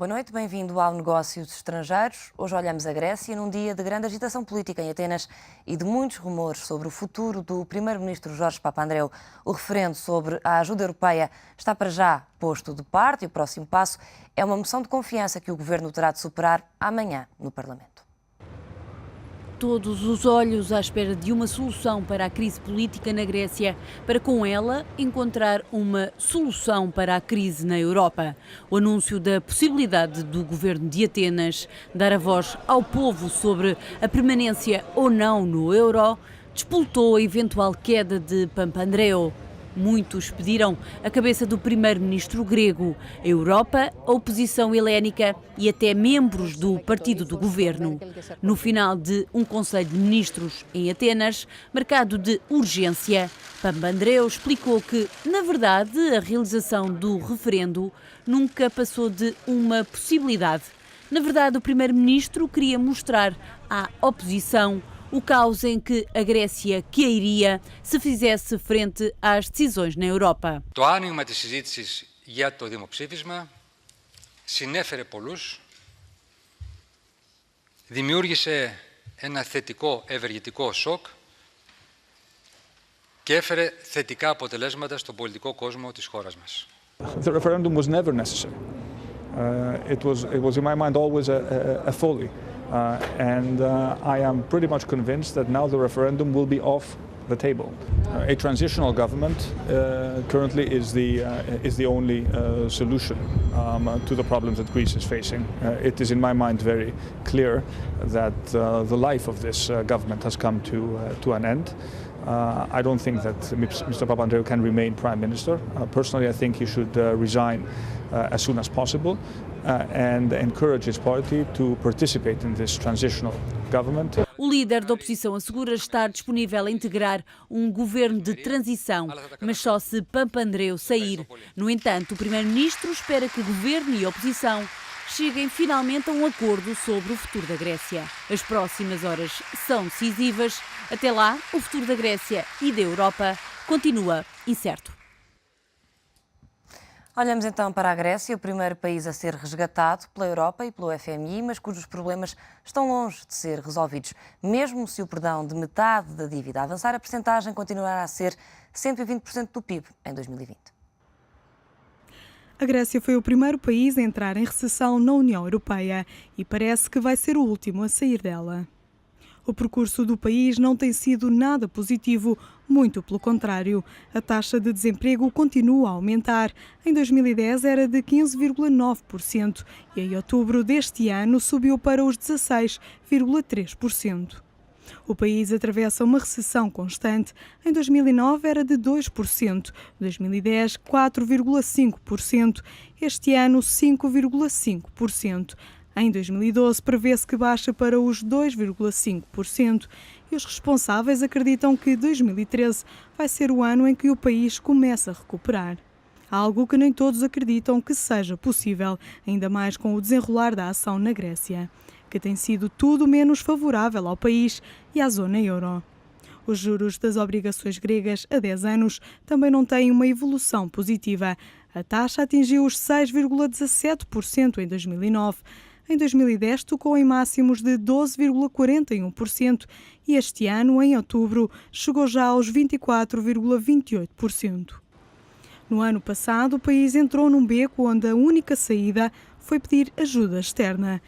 noite, bem-vindo ao Negócios Estrangeiros. Hoje olhamos a Grécia num dia de grande agitação política em Atenas e de muitos rumores sobre o futuro do primeiro-ministro Jorge Papandreou. O referendo sobre a ajuda europeia está para já posto de parte e o próximo passo é uma moção de confiança que o governo terá de superar amanhã no Parlamento. Todos os olhos à espera de uma solução para a crise política na Grécia, para com ela encontrar uma solução para a crise na Europa. O anúncio da possibilidade do governo de Atenas dar a voz ao povo sobre a permanência ou não no euro despoltou a eventual queda de Papandreou. Muitos pediram a cabeça do primeiro-ministro grego, a Europa, a oposição helénica e até membros do partido do governo. No final de um Conselho de Ministros em Atenas, marcado de urgência, Papandreou explicou que, na verdade, a realização do referendo nunca passou de uma possibilidade. Na verdade, o primeiro-ministro queria mostrar à oposição o caos em que a Grécia cairia se fizesse frente às decisões na Europa. Το άνοιγμα της συζήτησης για το δημοψήφισμα συνέφερε πολλούς, δημιούργησε ένα θετικό ευεργετικό σοκ και έφερε θετικά αποτελέσματα στον πολιτικό κόσμο της χώρας μας. The referendum was never necessary. It was in my mind always a folly. I am pretty much convinced that now the referendum will be off the table. A transitional government currently is the only solution to the problems that Greece is facing. It is in my mind very clear that the life of this government has come to an end. I don't think that Mr. Papandreou can remain Prime Minister. Personally, I think he should resign as soon as possible and encourage his party to participate in this transitional government. O líder da oposição assegura estar disponível a integrar um governo de transição, mas só se Papandreou sair. No entanto, o primeiro-ministro espera que governo e oposição cheguem finalmente a um acordo sobre o futuro da Grécia. As próximas horas são decisivas. Até lá, o futuro da Grécia e da Europa continua incerto. Olhamos então para a Grécia, o primeiro país a ser resgatado pela Europa e pelo FMI, mas cujos problemas estão longe de ser resolvidos. Mesmo se o perdão de metade da dívida avançar, a percentagem continuará a ser 120% do PIB em 2020. A Grécia foi o primeiro país a entrar em recessão na União Europeia e parece que vai ser o último a sair dela. O percurso do país não tem sido nada positivo, muito pelo contrário. A taxa de desemprego continua a aumentar. Em 2010 era de 15,9% e em outubro deste ano subiu para os 16,3%. O país atravessa uma recessão constante. Em 2009 era de 2%, 2010 4,5%, este ano 5,5%. Em 2012 prevê-se que baixa para os 2,5% e os responsáveis acreditam que 2013 vai ser o ano em que o país começa a recuperar. Algo que nem todos acreditam que seja possível, ainda mais com o desenrolar da ação na Grécia, que tem sido tudo menos favorável ao país e à zona euro. Os juros das obrigações gregas a 10 anos também não têm uma evolução positiva. A taxa atingiu os 6,17% em 2009. Em 2010 tocou em máximos de 12,41% e este ano, em outubro, chegou já aos 24,28%. No ano passado, o país entrou num beco onde a única saída foi pedir ajuda externa.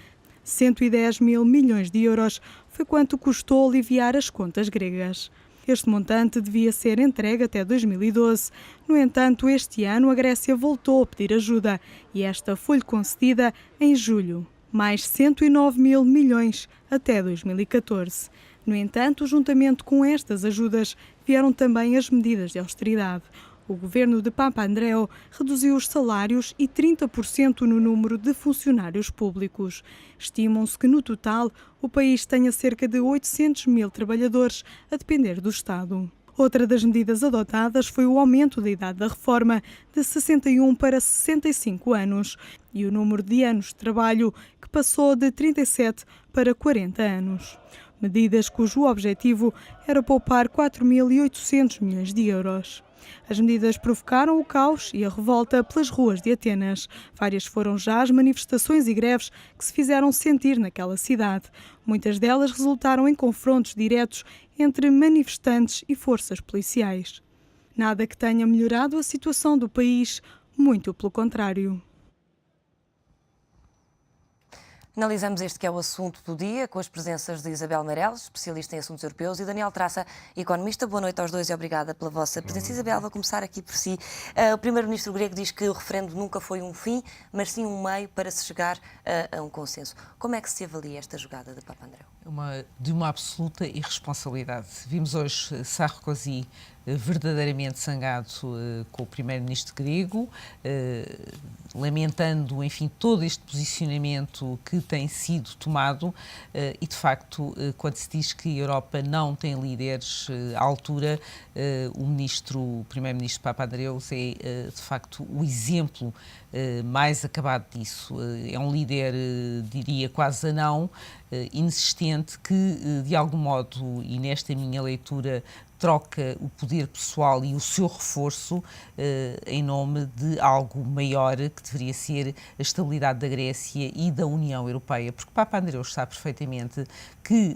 110 mil milhões de euros foi quanto custou aliviar as contas gregas. Este montante devia ser entregue até 2012. No entanto, este ano a Grécia voltou a pedir ajuda e esta foi-lhe concedida em julho. Mais 109 mil milhões até 2014. No entanto, juntamente com estas ajudas, vieram também as medidas de austeridade. O governo de Papandreou reduziu os salários e 30% no número de funcionários públicos. Estimam-se que, no total, o país tenha cerca de 800 mil trabalhadores a depender do Estado. Outra das medidas adotadas foi o aumento da idade da reforma de 61 para 65 anos e o número de anos de trabalho que passou de 37 para 40 anos. Medidas cujo objetivo era poupar 4.800 milhões de euros. As medidas provocaram o caos e a revolta pelas ruas de Atenas. Várias foram já as manifestações e greves que se fizeram sentir naquela cidade. Muitas delas resultaram em confrontos diretos entre manifestantes e forças policiais. Nada que tenha melhorado a situação do país, muito pelo contrário. Analisamos este que é o assunto do dia, com as presenças de Isabel Meireles, especialista em assuntos europeus, e Daniel Traça, economista. Boa noite aos dois e obrigada pela vossa presença. Isabel, vou começar aqui por si. O primeiro-ministro grego diz que o referendo nunca foi um fim, mas sim um meio para se chegar a um consenso. Como é que se avalia esta jogada de Papandreou? De uma absoluta irresponsabilidade. Vimos hoje Sarkozy verdadeiramente zangado com o primeiro-ministro grego, lamentando, enfim, todo este posicionamento que tem sido tomado e, de facto, quando se diz que a Europa não tem líderes à altura, o primeiro-ministro Papandreou é, de facto, o exemplo mais acabado disso. É um líder, diria, quase anão, inexistente, que, de algum modo, e nesta minha leitura, troca o poder pessoal e o seu reforço em nome de algo maior, que deveria ser a estabilidade da Grécia e da União Europeia, porque Papandreou sabe perfeitamente que,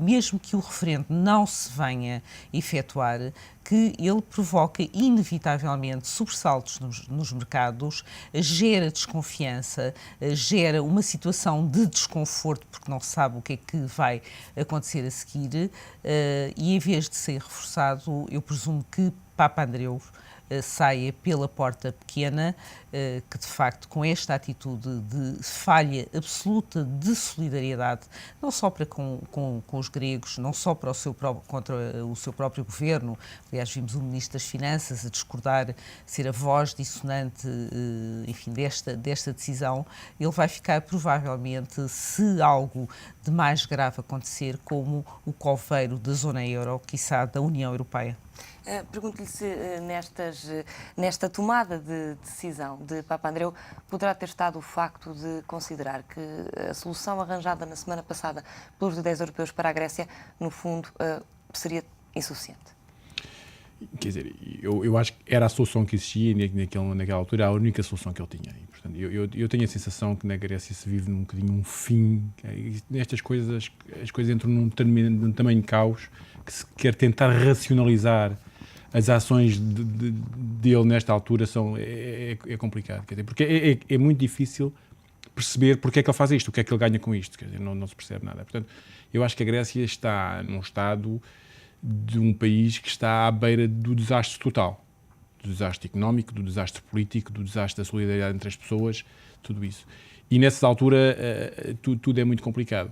mesmo que o referendo não se venha efetuar, que ele provoca inevitavelmente sobressaltos nos mercados, gera desconfiança, gera uma situação de desconforto, porque não se sabe o que é que vai acontecer a seguir, e em vez de ser reforçado, eu presumo que Papandreou saia pela porta pequena, que de facto com esta atitude de falha absoluta de solidariedade, não só para com os gregos, não só para contra o seu próprio governo. Aliás, vimos o Ministro das Finanças a discordar, ser a voz dissonante, enfim, desta decisão. Ele vai ficar provavelmente, se algo de mais grave acontecer, como o coveiro da zona euro, quiçá da União Europeia. Pergunto-lhe se nesta tomada de decisão de Papandreou poderá ter estado o facto de considerar que a solução arranjada na semana passada pelos líderes europeus para a Grécia, no fundo, seria insuficiente. Quer dizer, eu acho que era a solução que existia e naquela altura a única solução que ele tinha. E, portanto, eu tenho a sensação que na Grécia se vive um bocadinho um fim. Nestas coisas, as coisas entram num tamanho de caos que se quer tentar racionalizar as ações dele nesta altura é complicado, quer dizer, porque é muito difícil perceber porque é que ele faz isto, o que é que ele ganha com isto, quer dizer, não se percebe nada. Portanto, eu acho que a Grécia está num estado de um país que está à beira do desastre total, do desastre económico, do desastre político, do desastre da solidariedade entre as pessoas, tudo isso. E nessa altura tudo é muito complicado.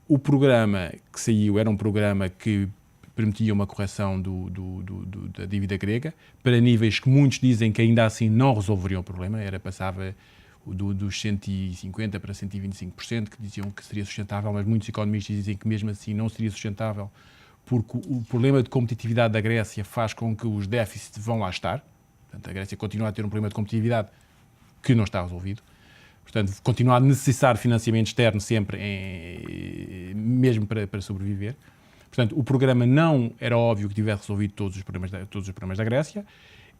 O programa que saiu era um programa que permitia uma correção da dívida grega para níveis que muitos dizem que ainda assim não resolveriam o problema, passava dos 150% para 125%, que diziam que seria sustentável, mas muitos economistas dizem que mesmo assim não seria sustentável, porque o problema de competitividade da Grécia faz com que os déficits vão lá estar. Portanto, a Grécia continua a ter um problema de competitividade que não está resolvido. Portanto, continua a necessitar de financiamento externo sempre, mesmo para sobreviver. Portanto, o programa não era óbvio que tivesse resolvido todos os problemas da Grécia.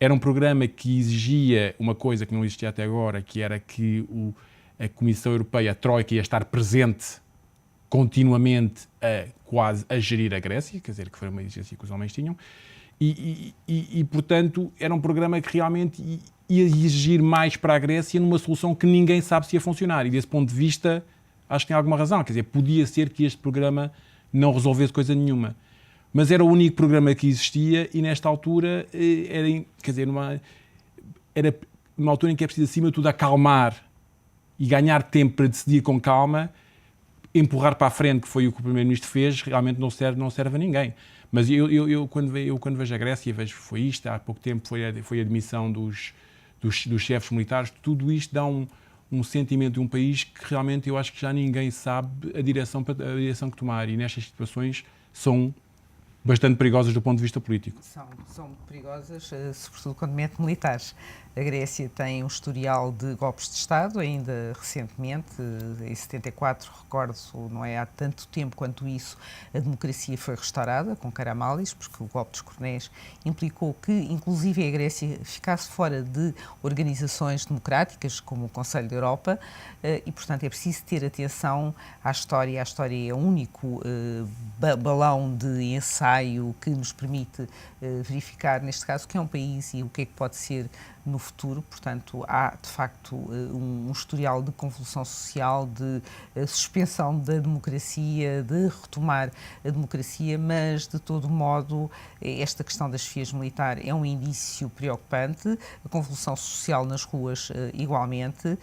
Era um programa que exigia uma coisa que não existia até agora, que era que a Comissão Europeia, a Troika, ia estar presente continuamente quase a gerir a Grécia, quer dizer, que foi uma exigência que os homens tinham. E, portanto, era um programa que realmente ia exigir mais para a Grécia numa solução que ninguém sabe se ia funcionar. E, desse ponto de vista, acho que tem alguma razão. Quer dizer, podia ser que este programa não resolvesse coisa nenhuma. Mas era o único programa que existia e, nesta altura, era uma altura em que é preciso, acima de tudo, acalmar e ganhar tempo para decidir com calma, empurrar para a frente, que foi o que o Primeiro-Ministro fez, realmente não serve a ninguém. Mas eu quando vejo a Grécia, foi isto, há pouco tempo foi a admissão dos chefes militares, tudo isto dá um sentimento de um país que realmente eu acho que já ninguém sabe a direção que tomar, e nestas situações são bastante perigosas do ponto de vista político. São perigosas, sobretudo quando mete militares. A Grécia tem um historial de golpes de Estado, ainda recentemente, em 74, recordo, não é há tanto tempo quanto isso, a democracia foi restaurada com Karamális, porque o golpe dos Cornés implicou que, inclusive, a Grécia ficasse fora de organizações democráticas, como o Conselho da Europa, e, portanto, é preciso ter atenção à história. A história é o único balão de ensaio que nos permite verificar, neste caso, o que é um país e o que é que pode ser no futuro. Portanto, há de facto um historial de convulsão social, de suspensão da democracia, de retomar a democracia, mas de todo modo esta questão das chefias militares é um indício preocupante, a convulsão social nas ruas igualmente.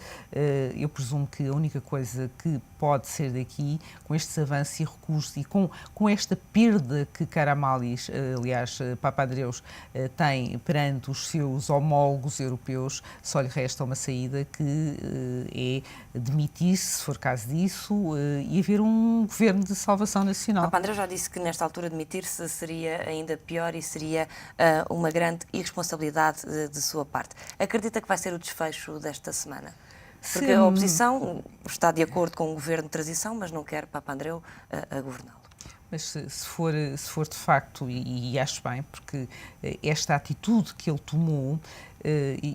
Eu presumo que a única coisa que pode ser daqui, com estes avanços e recursos e com esta perda que Karamális, aliás, Papandreou, tem perante os seus homólogos europeus, só lhe resta uma saída que é demitir-se, se for caso disso, e haver um governo de salvação nacional. Papandreou já disse que nesta altura demitir-se seria ainda pior e seria uma grande irresponsabilidade de sua parte. Acredita que vai ser o desfecho desta semana? Porque a oposição está de acordo com o governo de transição, mas não quer Papandreou a governá-lo. Mas se for de facto, e acho bem, porque esta atitude que ele tomou,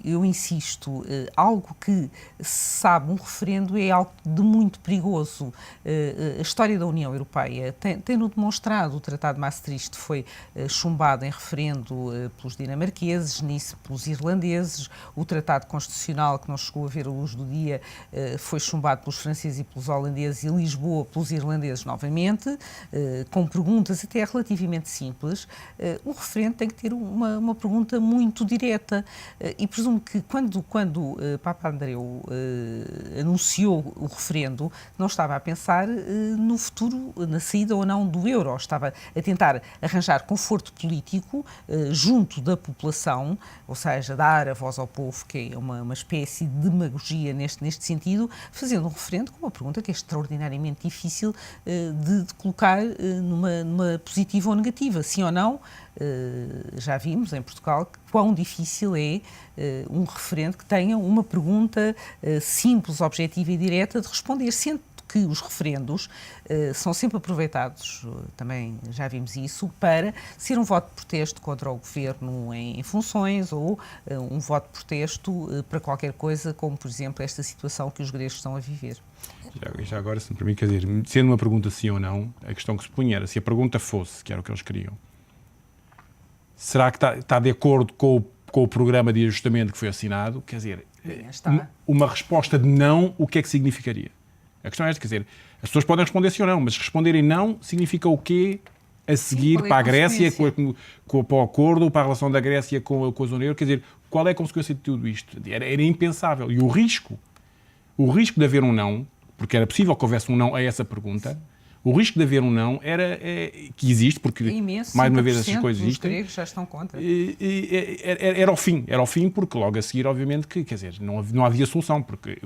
eu insisto, algo que se sabe, um referendo é algo de muito perigoso. A história da União Europeia tem-no demonstrado. O Tratado de Maastricht foi chumbado em referendo pelos dinamarqueses, Nice pelos irlandeses, o Tratado Constitucional, que não chegou a ver a luz do dia, foi chumbado pelos franceses e pelos holandeses, e Lisboa pelos irlandeses novamente, com perguntas até relativamente simples. Um referendo tem que ter uma pergunta muito direta. E presumo que quando Papandreou anunciou o referendo, não estava a pensar no futuro, na saída ou não do euro. Estava a tentar arranjar conforto político junto da população, ou seja, dar a voz ao povo, que é uma espécie de demagogia neste sentido, fazendo um referendo com uma pergunta que é extraordinariamente difícil de colocar numa positiva ou negativa, sim ou não. Já vimos em Portugal quão difícil é um referendo que tenha uma pergunta simples, objetiva e direta de responder, sendo que os referendos são sempre aproveitados, também já vimos isso, para ser um voto de protesto contra o governo em funções ou um voto de protesto para qualquer coisa, como por exemplo esta situação que os gregos estão a viver. Já agora, se me permite, quer dizer, sendo uma pergunta sim ou não, a questão que se punha era, se a pergunta fosse, que era o que eles queriam, será que está de acordo com o programa de ajustamento que foi assinado? Quer dizer, uma resposta de não, o que é que significaria? A questão é esta, quer dizer, as pessoas podem responder sim ou não, mas responderem não significa o quê a seguir para a Grécia, para o acordo, para a relação da Grécia com a zona euro? Quer dizer, qual é a consequência de tudo isto? Era impensável. E o risco de haver um não, porque era possível que houvesse um não a essa pergunta, o risco de haver um não que existe, porque imenso, mais uma vez essas coisas existem. Os gregos já estão contra. Era o fim, porque logo a seguir, obviamente, que, quer dizer, não havia solução, porque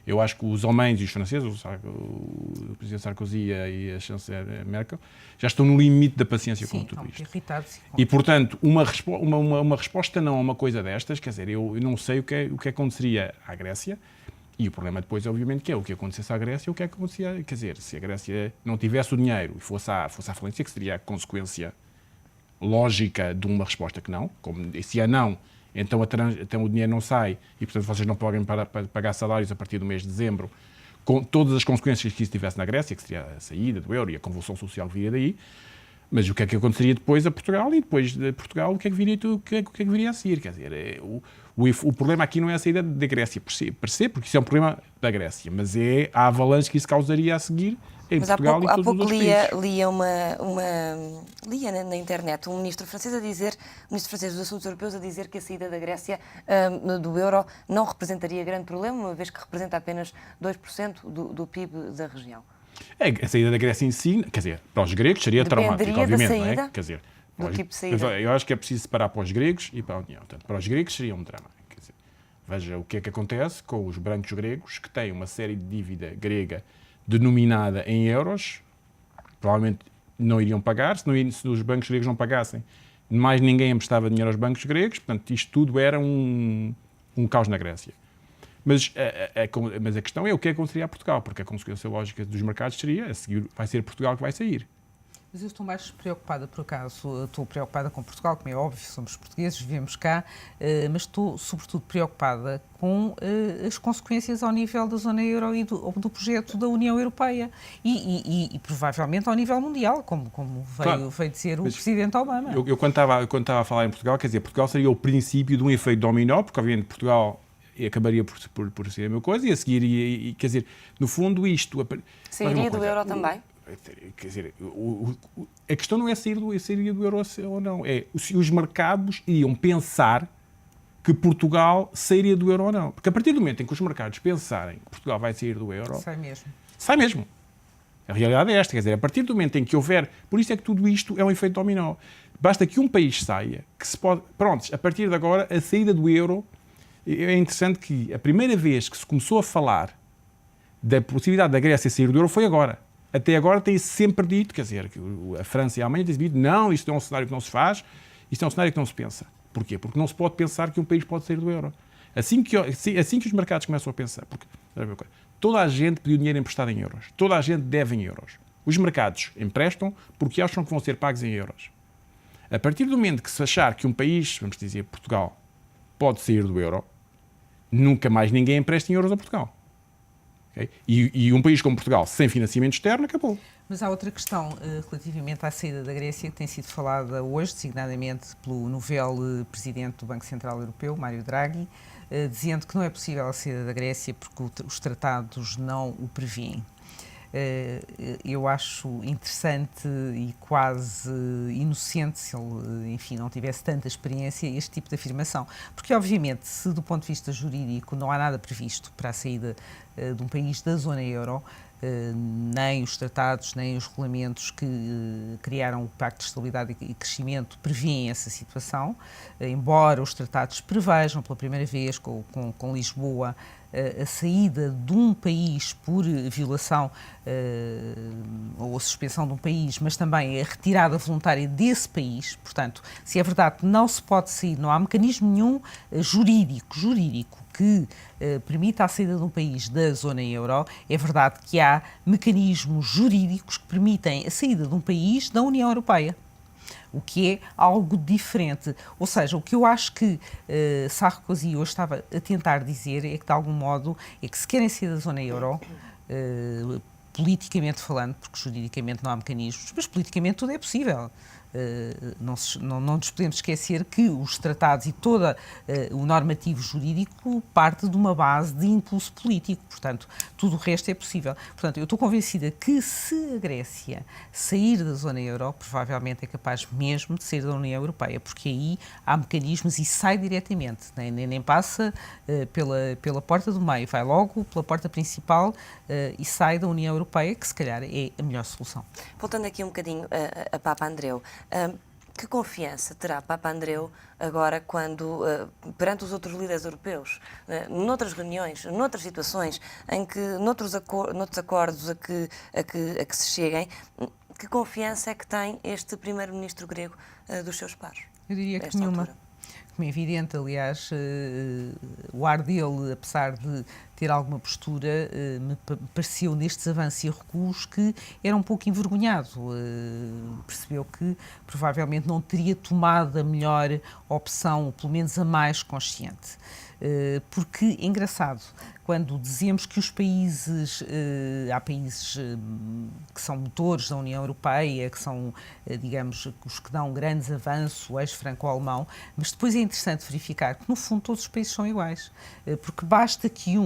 eu acho que os alemães e os franceses, o presidente Sarkozy e a chanceler Merkel, já estão no limite da paciência com tudo isto. Irritados. E, portanto, uma resposta não a uma coisa destas, quer dizer, eu não sei o que aconteceria à Grécia. E o problema depois, obviamente, que é o que acontecesse à Grécia, o que é que acontecia, quer dizer, se a Grécia não tivesse o dinheiro e fosse à falência, que seria a consequência lógica de uma resposta que não, como se é não, então o dinheiro não sai e, portanto, vocês não podem pagar salários a partir do mês de dezembro, com todas as consequências que isso tivesse na Grécia, que seria a saída do euro e a convulsão social que viria daí. Mas o que é que aconteceria depois a Portugal? E depois de Portugal, o que é que viria a seguir? Quer dizer, o problema aqui não é a saída da Grécia per se, porque isso é um problema da Grécia, mas é a avalanche que isso causaria a seguir em Portugal e todos os outros países. Lia na internet um ministro francês dos Assuntos Europeus a dizer que a saída da Grécia do euro não representaria grande problema, uma vez que representa apenas 2% do PIB da região. A saída da Grécia em si, quer dizer, para os gregos seria traumático, obviamente, não é? Quer dizer, tipo de saída. Eu acho que é preciso separar para os gregos e para a União. Portanto, para os gregos seria um drama. Quer dizer, veja o que é que acontece com os brancos gregos, que têm uma série de dívida grega denominada em euros, provavelmente não iriam pagar, se os bancos gregos não pagassem, mais ninguém emprestava dinheiro aos bancos gregos, portanto, isto tudo era um um caos na Grécia. Mas a questão é o que aconteceria a Portugal, porque a consequência lógica dos mercados seria, a seguir, vai ser Portugal que vai sair. Mas eu estou mais preocupada, por acaso, estou preocupada com Portugal, como é óbvio, somos portugueses, vivemos cá, mas estou sobretudo preocupada com as consequências ao nível da zona euro e do projeto da União Europeia e provavelmente ao nível mundial, como veio dizer o Presidente Obama. Eu quando estava a falar em Portugal, quer dizer, Portugal seria o princípio de um efeito dominó, porque obviamente Portugal acabaria por ser a mesma coisa e a seguir, quer dizer, no fundo isto... Sairia do euro também? Quer dizer, a questão não é sair do euro ou não, é se os mercados iriam pensar que Portugal sairia do euro ou não. Porque a partir do momento em que os mercados pensarem que Portugal vai sair do euro... Sai mesmo. Sai mesmo. A realidade é esta, quer dizer, a partir do momento em que houver... Por isso é que tudo isto é um efeito dominó. Basta que um país saia, que se pode... Prontos, a partir de agora, a saída do euro... É interessante que a primeira vez que se começou a falar da possibilidade da Grécia sair do euro foi agora. Até agora tem-se sempre dito, quer dizer, que a França e a Alemanha têm dito, não, isto é um cenário que não se faz, isto é um cenário que não se pensa. Porquê? Porque não se pode pensar que um país pode sair do euro. Assim que os mercados começam a pensar, porque toda a gente pediu dinheiro emprestado em euros, toda a gente deve em euros. Os mercados emprestam porque acham que vão ser pagos em euros. A partir do momento que se achar que um país, vamos dizer Portugal, pode sair do euro, nunca mais ninguém empresta em euros a Portugal. Okay? E um país como Portugal, sem financiamento externo, acabou. Mas há outra questão relativamente à saída da Grécia que tem sido falada hoje, designadamente pelo novel presidente do Banco Central Europeu, Mário Draghi, dizendo que não é possível a saída da Grécia porque os tratados não o prevêem. Eu acho interessante e quase inocente se ele, enfim, não tivesse tanta experiência este tipo de afirmação. Porque, obviamente, se do ponto de vista jurídico não há nada previsto para a saída de um país da zona euro, nem os tratados, nem os regulamentos que criaram o Pacto de Estabilidade e Crescimento prevêem essa situação, embora os tratados prevejam pela primeira vez com Lisboa a saída de um país por violação ou a suspensão de um país, mas também a retirada voluntária desse país. Portanto, se é verdade que não se pode sair, não há mecanismo nenhum jurídico que permita a saída de um país da zona euro, é verdade que há mecanismos jurídicos que permitem a saída de um país da União Europeia, o que é algo diferente. Ou seja, o que eu acho que Sarkozy hoje estava a tentar dizer é que, de algum modo, é que se querem sair da zona euro, politicamente falando, porque juridicamente não há mecanismos, mas politicamente tudo é possível. Não nos podemos esquecer que os tratados e todo o normativo jurídico parte de uma base de impulso político, portanto, tudo o resto é possível. Portanto, eu estou convencida que se a Grécia sair da zona euro, provavelmente é capaz mesmo de sair da União Europeia, porque aí há mecanismos e sai diretamente, nem passa pela porta do meio, vai logo pela porta principal e sai da União Europeia, que se calhar é a melhor solução. Voltando aqui um bocadinho a Papa Andreu, que confiança terá Papa Andreu agora quando, perante os outros líderes europeus, noutras reuniões, noutras situações, em que, noutros acordos a que se cheguem, que confiança é que tem este primeiro-ministro grego dos seus pares? Eu diria que nenhuma. Como é evidente, aliás, o ar dele, apesar de ter alguma postura, me pareceu nestes avanços e recuos que era um pouco envergonhado. Percebeu que provavelmente não teria tomado a melhor opção, ou pelo menos a mais consciente. Porque, engraçado, quando dizemos que os países, há países que são motores da União Europeia, que são, digamos, os que dão grandes avanços, o eixo franco-alemão, mas depois é interessante verificar que, no fundo, todos os países são iguais, porque basta que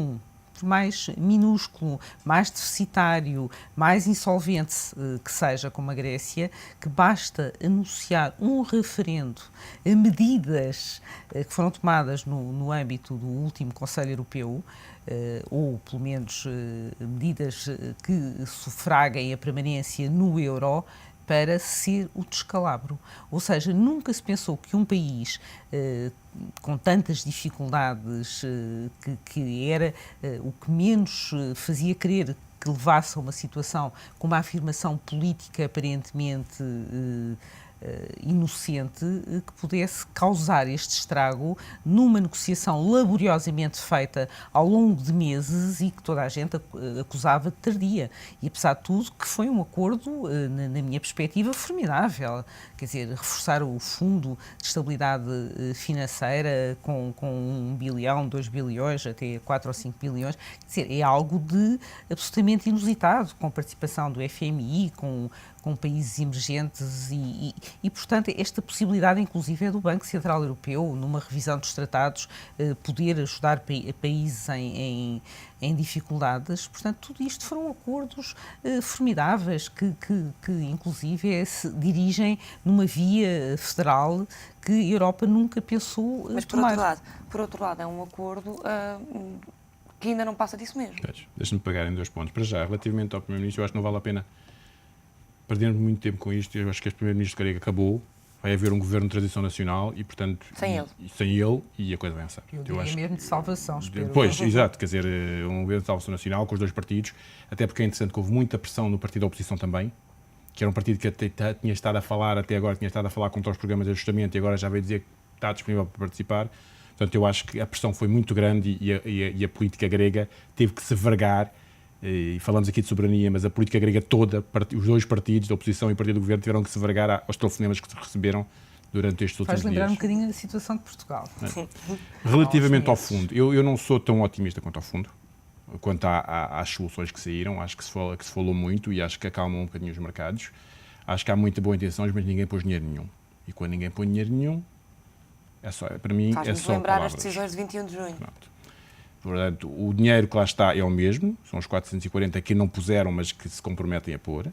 por mais minúsculo, mais deficitário, mais insolvente que seja, como a Grécia, que basta anunciar um referendo a medidas que foram tomadas no âmbito do último Conselho Europeu, ou pelo menos medidas que sufraguem a permanência no euro, para ser o descalabro. Ou seja, nunca se pensou que um país com tantas dificuldades, que era o que menos fazia crer que levasse a uma situação com uma afirmação política aparentemente inocente que pudesse causar este estrago numa negociação laboriosamente feita ao longo de meses e que toda a gente acusava de tardia. E, apesar de tudo, que foi um acordo, na minha perspectiva, formidável. Quer dizer, reforçar o Fundo de Estabilidade Financeira com 1 bilhão, 2 bilhões, até 4 ou 5 bilhões. Quer dizer, é algo de absolutamente inusitado, com participação do FMI, com países emergentes e, portanto, esta possibilidade, inclusive, é do Banco Central Europeu, numa revisão dos tratados, poder ajudar países em dificuldades. Portanto, tudo isto foram acordos formidáveis que inclusive, se dirigem numa via federal que a Europa nunca pensou Mas, tomar. por outro lado, é um acordo que ainda não passa disso mesmo. Deixa-me pegar em 2 pontos. Para já, relativamente ao Primeiro-Ministro, eu acho que não vale a pena perdermos muito tempo com isto. Eu acho que este Primeiro-Ministro grego acabou. Vai haver um governo de transição nacional e, portanto... Sem ele. E a coisa vai avançar. Eu diria mesmo de salvação, espero. Pois, exato. Quer dizer, um governo de salvação nacional com os 2 partidos. Até porque é interessante que houve muita pressão no partido da oposição também, que era um partido que até tinha estado a falar, até agora tinha estado a falar contra os programas de ajustamento e agora já veio dizer que está disponível para participar. Portanto, eu acho que a pressão foi muito grande e a política grega teve que se vergar. E falamos aqui de soberania, mas a política grega toda, os 2 partidos, da oposição e o partido do governo, tiveram que se vergar aos telefonemas que se receberam durante estes últimos dias. Faz lembrar um bocadinho da situação de Portugal. Relativamente ao fundo, eu não sou tão otimista quanto ao fundo, quanto às soluções que saíram. Acho que se falou muito e acho que acalmam um bocadinho os mercados. Acho que há muita boa intenção, mas ninguém pôs dinheiro nenhum. E quando ninguém põe dinheiro nenhum, para mim, é só lembrar palavras. as decisões de 21 de junho. Pronto. Portanto, o dinheiro que lá está é o mesmo, são os 440 que não puseram, mas que se comprometem a pôr.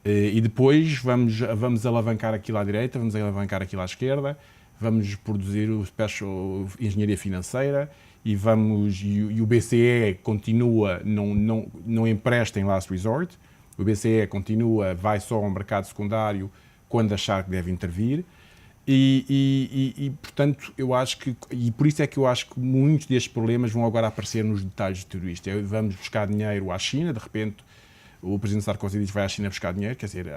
E depois vamos alavancar aquilo à direita, vamos alavancar aquilo à esquerda, vamos produzir o Special Engenharia Financeira e o BCE continua, não empresta em last resort, o BCE continua, vai só ao mercado secundário quando achar que deve intervir. Portanto, eu acho que, e por isso é que eu acho que muitos destes problemas vão agora aparecer nos detalhes de tudo isto. Vamos buscar dinheiro à China, de repente o presidente Sarkozy diz que vai à China buscar dinheiro, quer dizer,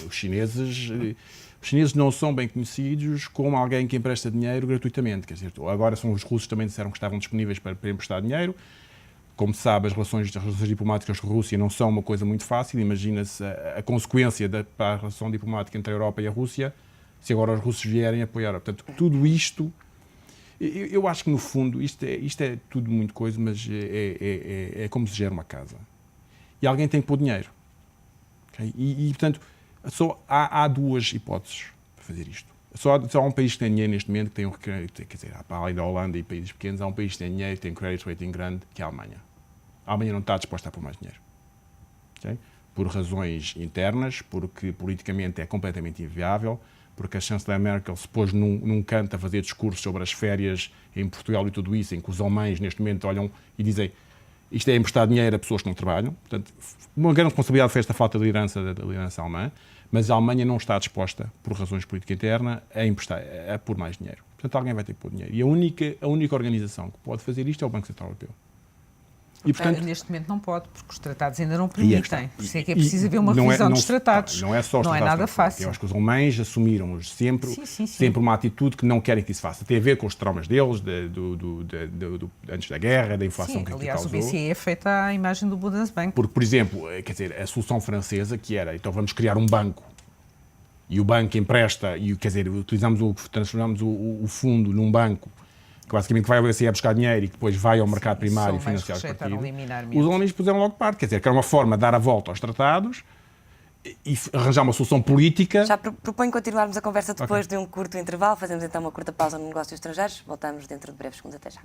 os chineses não são bem conhecidos como alguém que empresta dinheiro gratuitamente, quer dizer, agora são os russos também disseram que estavam disponíveis para emprestar dinheiro. Como se sabe, as relações diplomáticas com a Rússia não são uma coisa muito fácil, imagina-se a consequência para a relação diplomática entre a Europa e a Rússia, se agora os russos vierem apoiar. Portanto, tudo isto, eu acho que no fundo isto é tudo muito coisa, mas é como se gera uma casa. E alguém tem que pôr dinheiro. Okay? Portanto, só há 2 hipóteses para fazer isto. Só há um país que tem dinheiro neste momento, que tem quer dizer, para além da Holanda e países pequenos, há um país que tem dinheiro, que tem credit rating grande, que é a Alemanha. A Alemanha não está disposta a pôr mais dinheiro. Okay? Por razões internas, porque politicamente é completamente inviável, porque a chanceler Merkel se pôs num canto a fazer discursos sobre as férias em Portugal e tudo isso, em que os alemães neste momento olham e dizem isto é emprestar dinheiro a pessoas que não trabalham. Portanto, uma grande responsabilidade foi esta falta de liderança da liderança alemã, mas a Alemanha não está disposta, por razões de política interna, a pôr mais dinheiro. Portanto, alguém vai ter que pôr dinheiro. E a única organização que pode fazer isto é o Banco Central Europeu. E, portanto, neste momento não pode, porque os tratados ainda não permitem. Por isso é que é preciso haver uma revisão dos tratados. Não é só os tratados. Não é nada fácil. Eu acho que os alemães assumiram sempre uma atitude que não querem que isso faça. Tem a ver com os traumas deles, antes da guerra, da inflação que aliás, causou. O BCE é feita à imagem do Bundesbank. Porque, por exemplo, quer dizer, a solução francesa, que era, então vamos criar um banco, e o banco empresta, e quer dizer, transformamos o fundo num banco, que basicamente vai ao BCE buscar dinheiro e que depois vai ao mercado primário financiar os partidos. Os alemães puseram logo parte, quer dizer, que era uma forma de dar a volta aos tratados e arranjar uma solução política. Já proponho continuarmos a conversa depois de um curto intervalo. Fazemos então uma curta pausa no negócios estrangeiros. Voltamos dentro de breves segundos. Até já.